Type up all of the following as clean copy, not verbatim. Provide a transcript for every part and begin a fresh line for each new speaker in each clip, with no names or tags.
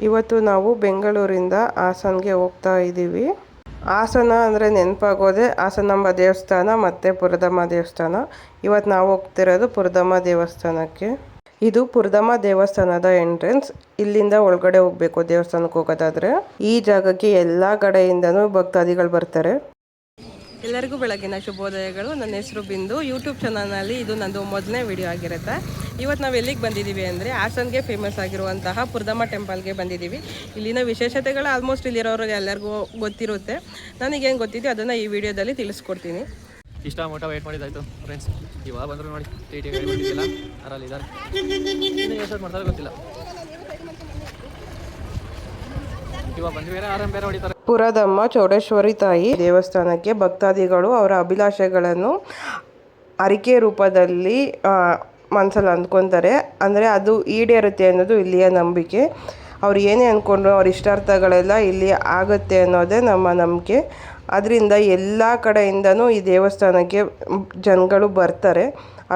ಇವತ್ತು ನಾವು ಬೆಂಗಳೂರಿಂದ ಹಾಸನ್ಗೆ ಹೋಗ್ತಾ ಇದ್ದೀವಿ. ಹಾಸನ ಅಂದರೆ ನೆನಪಾಗೋದೆ ಹಾಸನಾಂಬ ದೇವಸ್ಥಾನ ಮತ್ತು ಪುರದಮ್ಮ ದೇವಸ್ಥಾನ. ಇವತ್ತು ನಾವು ಹೋಗ್ತಿರೋದು ಪುರದಮ್ಮ ದೇವಸ್ಥಾನಕ್ಕೆ. ಇದು ಪುರದಮ್ಮ ದೇವಸ್ಥಾನದ ಎಂಟ್ರೆನ್ಸ್. ಇಲ್ಲಿಂದ ಒಳಗಡೆ ಹೋಗಬೇಕು ದೇವಸ್ಥಾನಕ್ಕೆ ಹೋಗೋದಾದರೆ. ಈ ಜಾಗಕ್ಕೆ ಎಲ್ಲ ಕಡೆಯಿಂದನೂ ಭಕ್ತಾದಿಗಳು ಬರ್ತಾರೆ. ಎಲ್ಲರಿಗೂ ಬೆಳಗಿನ ಶುಭೋದಯಗಳು. ನನ್ನ ಹೆಸರು ಬಿಂದು. ಯೂಟ್ಯೂಬ್ ಚಾನಲ್ನಲ್ಲಿ ಇದು ನಂದು ಮೊದಲನೇ ವಿಡಿಯೋ ಆಗಿರುತ್ತೆ. ಇವತ್ತು ನಾವು ಎಲ್ಲಿಗೆ ಬಂದಿದ್ದೀವಿ ಅಂದರೆ ಹಾಸನ್ಗೆ ಫೇಮಸ್ ಆಗಿರುವಂತಹ ಪುರದಮ್ಮ ಟೆಂಪಲ್ಗೆ ಬಂದಿದ್ದೀವಿ. ಇಲ್ಲಿನ ವಿಶೇಷತೆಗಳು ಆಲ್ಮೋಸ್ಟ್ ಇಲ್ಲಿರೋರು ಎಲ್ಲರಿಗೂ ಗೊತ್ತಿರುತ್ತೆ. ನನಗೇನು ಗೊತ್ತಿದೆ ಅದನ್ನು ಈ ವಿಡಿಯೋದಲ್ಲಿ ತಿಳಿಸ್ಕೊಡ್ತೀನಿ.
ಇಷ್ಟ ಮಟ್ಟ ವೇಟ್ ಮಾಡಿದ್ದಾಯ್ತು ಫ್ರೆಂಡ್ಸ್. ಇವಾಗ ಬಂದರು ನೋಡಿ, ಟಿ ಟಿ ಗಾಡಿ ಬಂದಿದ್ದಿಲ್ಲ, ಯಾರಲ್ಲಿದ್ದಾರೆ ಎಷ್ಟು ಮಾಡ್ತಾರೆ ಗೊತ್ತಿಲ್ಲ. ಇವಾಗ ಬಂದು ಬೇರೆ ಆರಾಮ್ ಬೇರೆ ಹೊಡಿತಾರೆ.
ಪುರದಮ್ಮ ಚೌಡೇಶ್ವರಿ ತಾಯಿ ದೇವಸ್ಥಾನಕ್ಕೆ ಭಕ್ತಾದಿಗಳು ಅವರ ಅಭಿಲಾಷೆಗಳನ್ನು ಅರಿಕೆ ರೂಪದಲ್ಲಿ ಮನಸ್ಸಲ್ಲಿ ಅಂದ್ಕೊತಾರೆ. ಅಂದರೆ ಅದು ಈಡೇರುತ್ತೆ ಅನ್ನೋದು ಇಲ್ಲಿಯ ನಂಬಿಕೆ. ಅವ್ರು ಏನೇ ಅಂದ್ಕೊಂಡ್ರು ಅವ್ರ ಇಷ್ಟಾರ್ಥಗಳೆಲ್ಲ ಇಲ್ಲಿ ಆಗುತ್ತೆ ಅನ್ನೋದೇ ನಮ್ಮ ನಂಬಿಕೆ. ಅದರಿಂದ ಎಲ್ಲ ಕಡೆಯಿಂದನೂ ಈ ದೇವಸ್ಥಾನಕ್ಕೆ ಜನಗಳು ಬರ್ತಾರೆ.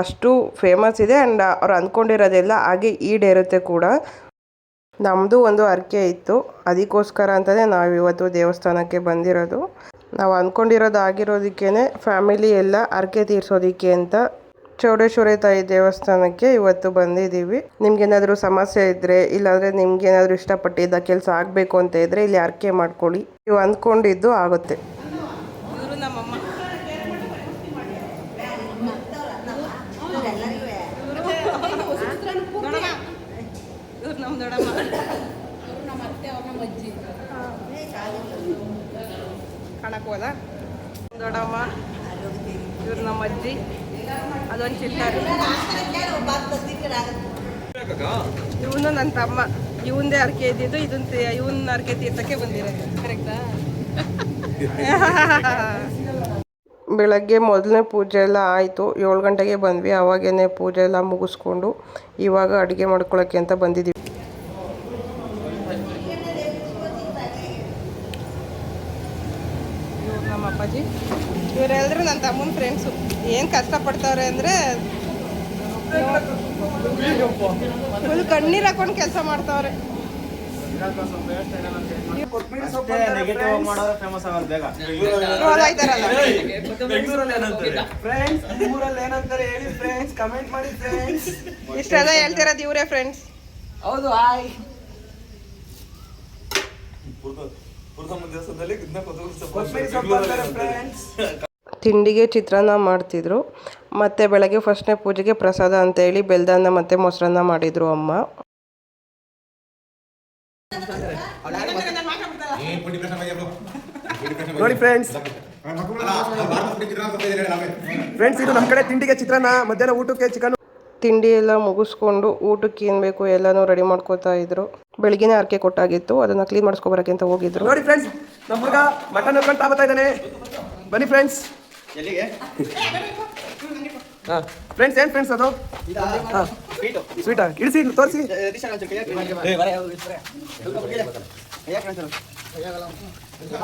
ಅಷ್ಟು ಫೇಮಸ್ ಇದೆ. ಆ್ಯಂಡ್ ಅವ್ರು ಅಂದ್ಕೊಂಡಿರೋದೆಲ್ಲ ಹಾಗೆ ಈಡೇರುತ್ತೆ ಕೂಡ. ನಮ್ಮದು ಒಂದು ಹರಕೆ ಇತ್ತು, ಅದಕ್ಕೋಸ್ಕರ ಅಂತಲೇ ನಾವಿವತ್ತು ದೇವಸ್ಥಾನಕ್ಕೆ ಬಂದಿರೋದು. ನಾವು ಅಂದ್ಕೊಂಡಿರೋದು ಆಗಿರೋದಕ್ಕೇ ಫ್ಯಾಮಿಲಿ ಎಲ್ಲ ಹರಕೆ ತೀರಿಸೋದಕ್ಕೆ ಅಂತ ಚೌಡೇಶ್ವರಿ ತಾಯಿ ದೇವಸ್ಥಾನಕ್ಕೆ ಇವತ್ತು ಬಂದಿದ್ದೀವಿ. ನಿಮ್ಗೇನಾದರೂ ಸಮಸ್ಯೆ ಇದ್ದರೆ, ಇಲ್ಲಾಂದರೆ ನಿಮ್ಗೇನಾದರೂ ಇಷ್ಟಪಟ್ಟಿದ್ದ ಕೆಲಸ ಆಗಬೇಕು ಅಂತ ಇದ್ದರೆ ಇಲ್ಲಿ ಹರಕೆ ಮಾಡ್ಕೊಳ್ಳಿ. ನೀವು ಅಂದ್ಕೊಂಡಿದ್ದು ಆಗುತ್ತೆ. ಇವರು ನಮ್ಮಮ್ಮ. ಇವ್ರು ನಮ್ಮ ದೊಡ್ಡಮ್ಮ. ಕಾಣಕ್ಕೆ ಹೋದ ದೊಡ್ಡಮ್ಮ. ಇವ್ರು ನಮ್ಮ ಅಜ್ಜಿ. ಅದೊಂದು ಚಿಟ್ಟಾರಿ. ಇವನು ನನ್ನ ತಮ್ಮ. ಇವಂದೇ ಹರಕೆ ಇದ್ದಿದ್ದು. ಇವನ್ನ ಹರಕೆ ತೀರ್ಥಕ್ಕೆ ಬಂದಿರೋದು. ಕರೆಕ್ಟಾ? ಬೆಳಗ್ಗೆ ಮೊದಲನೇ ಪೂಜೆ ಎಲ್ಲ ಆಯಿತು. 7 ಗಂಟೆಗೆ ಬಂದ್ವಿ. ಅವಾಗೇ ಪೂಜೆ ಎಲ್ಲ ಮುಗಿಸ್ಕೊಂಡು ಇವಾಗ ಅಡುಗೆ ಮಾಡ್ಕೊಳ್ಳೋಕ್ಕೆ ಅಂತ ಬಂದಿದ್ದೀವಿ. ಇವ್ರು ನಮ್ಮ ಅಪ್ಪಾಜಿ. ಇವರೆಲ್ಲರೂ ನನ್ನ ತಮ್ಮನ ಫ್ರೆಂಡ್ಸು. ಏನು ಕಷ್ಟಪಡ್ತಾವ್ರೆ ಅಂದರೆ ಫುಲ್ ಕಣ್ಣೀರು ಹಾಕೊಂಡು ಕೆಲಸ ಮಾಡ್ತಾವ್ರೆ. ಇಷ್ಟೆಲ್ಲ ಹೇಳ್ತಿರೋದು ಇವರೇ ಫ್ರೆಂಡ್ಸ್. ಹೌದು. ತಿಂಡಿಗೆ ಚಿತ್ರಾನ್ನ ಮಾಡ್ತಿದ್ರು. ಮತ್ತು ಬೆಳಗ್ಗೆ ಫಸ್ಟ್ನೇ ಪೂಜೆಗೆ ಪ್ರಸಾದ ಅಂತೇಳಿ ಬೆಲ್ದನ್ನ ಮತ್ತು ಮೊಸರನ್ನ ಮಾಡಿದರು ಅಮ್ಮ.
ನೋಡಿ ಫ್ರೆಂಡ್ಸ್, ಇದು ನಮ್ಮ ಕಡೆ ತಿಂಡಿಗೆ ಚಿತ್ರಾನ್ನ, ಮಧ್ಯಾಹ್ನ ಊಟಕ್ಕೆ ಚಿಕನ್.
ತಿಂಡಿ ಎಲ್ಲ ಮುಗಿಸ್ಕೊಂಡು ಊಟಕ್ಕೆ ಏನು ಬೇಕು ಎಲ್ಲನೂ ರೆಡಿ ಮಾಡ್ಕೋತಾ ಇದ್ರು. ಬೆಳಗ್ಗೆನೇ ಹರಕೆ ಕೊಟ್ಟಾಗಿತ್ತು, ಅದನ್ನು ಕ್ಲೀನ್ ಮಾಡಿಸ್ಕೊಬರಕ್ಕೆ ಅಂತ ಹೋಗಿದ್ರು.
ನೋಡಿ ಫ್ರೆಂಡ್ಸ್, ನಮ್ಮ ಹುಡುಗ ಮಟನ್ ಹಾಕೊಂಡು ತಾಬತ್ತಾ ಇದ್ದಾನೆ. ಬನ್ನಿ ಫ್ರೆಂಡ್ಸ್. ಎಲ್ಲಿಗೆ? ಹಾಂ ಫ್ರೆಂಡ್ಸ್, ಏನು ಫ್ರೆಂಡ್ಸ್ ಅದು? ಹಾಂ ಸ್ವೀಟಾ? ಇಳಿಸಿ ತೋರಿಸಿ.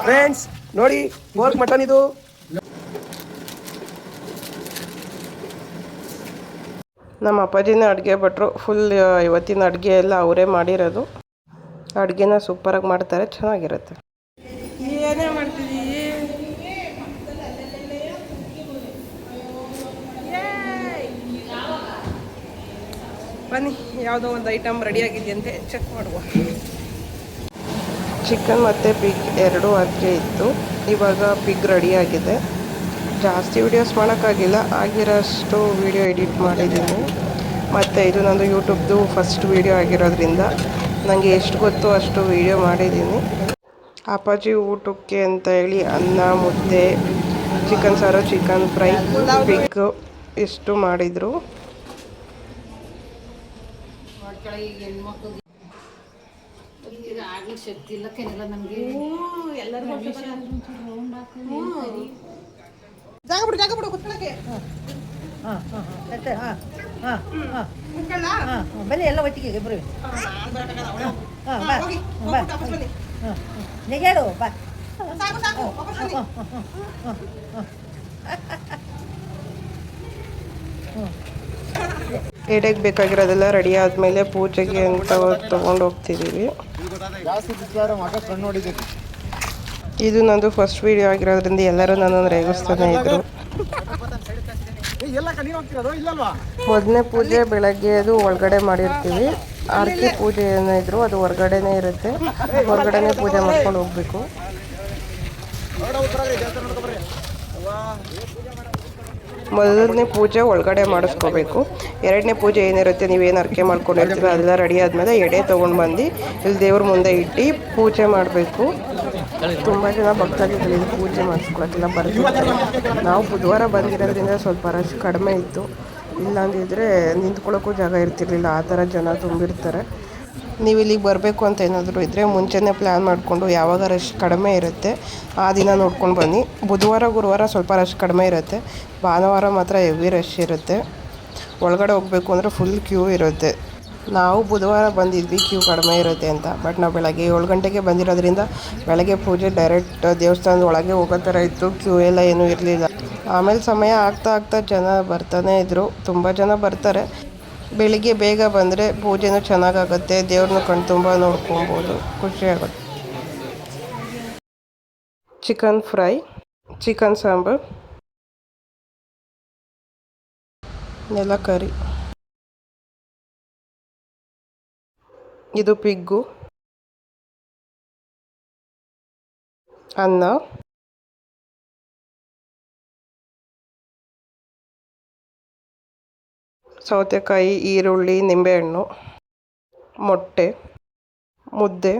ಫ್ರೆಂಡ್ಸ್ ನೋಡಿ, ಪೋರ್ಕ್ ಮಟನ್ ಇದು.
ನಮ್ಮ ಅಪ್ಪಾಜಿನ ಅಡುಗೆ ಭಟ್ರು. ಫುಲ್ ಇವತ್ತಿನ ಅಡುಗೆ ಎಲ್ಲ ಅವರೇ ಮಾಡಿರೋದು. ಅಡುಗೆನ ಸೂಪರಾಗಿ ಮಾಡ್ತಾರೆ, ಚೆನ್ನಾಗಿರುತ್ತೆ. ಏನೇ ಮಾಡ್ತಿದ್ದೀವಿ? ಬನ್ನಿ, ಯಾವುದೋ ಒಂದು ಐಟಮ್ ರೆಡಿ ಆಗಿದೆಯಂತೆ, ಚೆಕ್ ಮಾಡುವ. ಚಿಕನ್ ಮತ್ತು ಪಿಗ್ ಎರಡೂ ಅಡುಗೆ ಇತ್ತು. ಇವಾಗ ಪಿಗ್ ರೆಡಿಯಾಗಿದೆ. ಜಾಸ್ತಿ ವೀಡಿಯೋಸ್ ಮಾಡೋಕ್ಕಾಗಿಲ್ಲ, ಆಗಿರೋಷ್ಟು ವೀಡಿಯೋ ಎಡಿಟ್ ಮಾಡಿದ್ದೀನಿ. ಮತ್ತು ಇದು ನಂದು ಯೂಟ್ಯೂಬ್ದು ಫಸ್ಟ್ ವೀಡಿಯೋ ಆಗಿರೋದ್ರಿಂದ ನನಗೆ ಎಷ್ಟು ಗೊತ್ತೋ ಅಷ್ಟು ವೀಡಿಯೋ ಮಾಡಿದ್ದೀನಿ. ಅಪ್ಪಾಜಿ ಊಟಕ್ಕೆ ಅಂತ ಹೇಳಿ ಅನ್ನ, ಮುದ್ದೆ, ಚಿಕನ್ ಸಾರು, ಚಿಕನ್ ಫ್ರೈ, ಪಿಗ್ ಇಷ್ಟು ಮಾಡಿದರು.
ಶಕ್ತಿ ಇಲ್ಲ ಕೆನೆಲ್ಲ ನಮಗೆ. ಎಲ್ಲರೂ
ಜಾಗ ಬಿಡು ಕುತ್ಕೊಳ್ಳೋಕ್ಕೆ.
ಬನ್ನಿ ಎಲ್ಲ ಒಟ್ಟಿಗೆ ಇಬ್ಬರು. ಹೇಳು ಬಾ.
ಎಡೆಗೆ ಬೇಕಾಗಿರೋದೆಲ್ಲ ರೆಡಿ ಆದಮೇಲೆ ಪೂಜೆಗೆ ಅಂತ ತೊಗೊಂಡು ಹೋಗ್ತಿದ್ದೀವಿ. ಇದು ನಂದು ಫಸ್ಟ್ ವಿಡಿಯೋ ಆಗಿರೋದ್ರಿಂದ ಎಲ್ಲರೂ ನನ್ನನ್ನು ರೇಗಿಸ್ತಾನೆ ಇದ್ರು. ಮೊದಲನೇ ಪೂಜೆ ಬೆಳಗ್ಗೆ ಅದು ಒಳಗಡೆ ಮಾಡಿರ್ತೀವಿ. ಆರತಿ ಪೂಜೆ ಏನಿದ್ರು ಅದು ಹೊರಗಡೆನೇ ಇರುತ್ತೆ. ಹೊರಗಡೆನೇ ಪೂಜೆ ಮಾಡ್ಕೊಂಡು ಹೋಗ್ಬೇಕು. ಮೊದಲನೇ ಪೂಜೆ ಒಳಗಡೆ ಮಾಡಿಸ್ಕೋಬೇಕು. ಎರಡನೇ ಪೂಜೆ ಏನಿರುತ್ತೆ, ನೀವೇನು ಅರ್ಕೆ ಮಾಡ್ಕೊಂಡಿರ್ತೀರ ಅದೆಲ್ಲ ರೆಡಿ ಆದಮೇಲೆ ಎಡೆ ತೊಗೊಂಡು ಬಂದು ಇಲ್ಲಿ ದೇವ್ರ ಮುಂದೆ ಇಟ್ಟು ಪೂಜೆ ಮಾಡಬೇಕು. ತುಂಬ ಜನ ಭಕ್ತಾದಿಗಳಿಂದ ಪೂಜೆ ಮಾಡಿಸ್ಕೊಳಕ್ಕೆಲ್ಲ ಬರ್ತಿರ್ತಾರೆ. ನಾವು ಬುಧವಾರ ಬಂದಿರೋದ್ರಿಂದ ಸ್ವಲ್ಪ ರಶ್ ಕಡಿಮೆ ಇತ್ತು. ಇಲ್ಲಾಂದಿದ್ರೆ ನಿಂತ್ಕೊಳ್ಳೋಕ್ಕೂ ಜಾಗ ಇರ್ತಿರ್ಲಿಲ್ಲ, ಆ ಥರ ಜನ ತುಂಬಿರ್ತಾರೆ. ನೀವು ಇಲ್ಲಿಗೆ ಬರಬೇಕು ಅಂತ ಏನಾದರೂ ಇದ್ದರೆ ಮುಂಚೆನೇ ಪ್ಲ್ಯಾನ್ ಮಾಡಿಕೊಂಡು ಯಾವಾಗ ರಶ್ ಕಡಿಮೆ ಇರುತ್ತೆ ಆ ದಿನ ನೋಡ್ಕೊಂಡು ಬನ್ನಿ. ಬುಧವಾರ ಗುರುವಾರ ಸ್ವಲ್ಪ ರಶ್ ಕಡಿಮೆ ಇರುತ್ತೆ, ಭಾನುವಾರ ಮಾತ್ರ ಹೆವಿ ರಶ್ ಇರುತ್ತೆ. ಒಳಗಡೆ ಹೋಗಬೇಕು ಅಂದರೆ ಫುಲ್ ಕ್ಯೂ ಇರುತ್ತೆ. ನಾವು ಬುಧವಾರ ಬಂದಿದ್ವಿ ಕ್ಯೂ ಕಡಿಮೆ ಇರುತ್ತೆ ಅಂತ. ಬಟ್ ನಾವು ಬೆಳಗ್ಗೆ 7 ಗಂಟೆಗೆ ಬಂದಿರೋದ್ರಿಂದ ಬೆಳಗ್ಗೆ ಪೂಜೆ ಡೈರೆಕ್ಟ್ ದೇವಸ್ಥಾನದ ಒಳಗೆ ಹೋಗೋ ಥರ ಇತ್ತು. ಕ್ಯೂ ಎಲ್ಲ ಏನೂ ಇರಲಿಲ್ಲ. ಆಮೇಲೆ ಸಮಯ ಆಗ್ತಾ ಜನ ಬರ್ತಾನೆ ಇದ್ದರು. ತುಂಬ ಜನ ಬರ್ತಾರೆ. ಬೆಳಿಗ್ಗೆ ಬೇಗ ಬಂದರೆ ಪೂಜೆನೂ ಚೆನ್ನಾಗಾಗುತ್ತೆ, ದೇವ್ರನ್ನೂ ಕಣ್ತುಂಬ ನೋಡ್ಕೊಬೋದು, ಖುಷಿಯಾಗುತ್ತೆ. ಚಿಕನ್ ಫ್ರೈ, ಚಿಕನ್ ಸಾಂಬಾರು, ನೆಲಕರಿ, ಇದು ಪಿಗ್ಗು, ಅನ್ನ, ಸೌತೆಕಾಯಿ, ಈರುಳ್ಳಿ, ನಿಂಬೆಹಣ್ಣು, ಮೊಟ್ಟೆ, ಮುದ್ದೆ,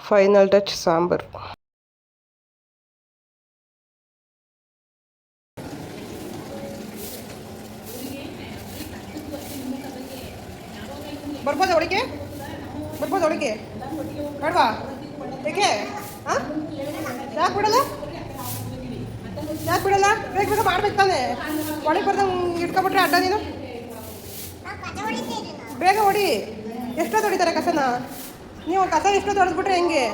ಫೈನಲ್ ಟಚ್ ಸಾಂಬಾರು. ಬರ್ಬೋದಾ ಒಳಗೆ? ಬರ್ಬೋದಾ ಒಳಗೆ? ಬೇಡವಾ? ಏಕೆ? ಹಾಂ, ಯಾಕೆ ಬಿಡಲ್ಲ? ಯಾಕೆ ಬಿಡಲ್ಲ? ಬೇಗ ಮಾಡ್ಬೇಕು ತಾನೆ. ಒಳಗೆ ಬರ್ದಂಗೆ ಇಟ್ಕೊಬಿಟ್ರೆ ಅಡ್ಡ ನೀನು. ಬೇಗ ಹೊಡಿ. ಎಷ್ಟೊತ್ತು ಹೊಡಿತಾರೆ ಕಸನ? ನೀವು ಕಸ ಎಷ್ಟೊತ್ತು ಹೊಡೆದ್ಬಿಟ್ರೆ ಹೆಂಗೆ?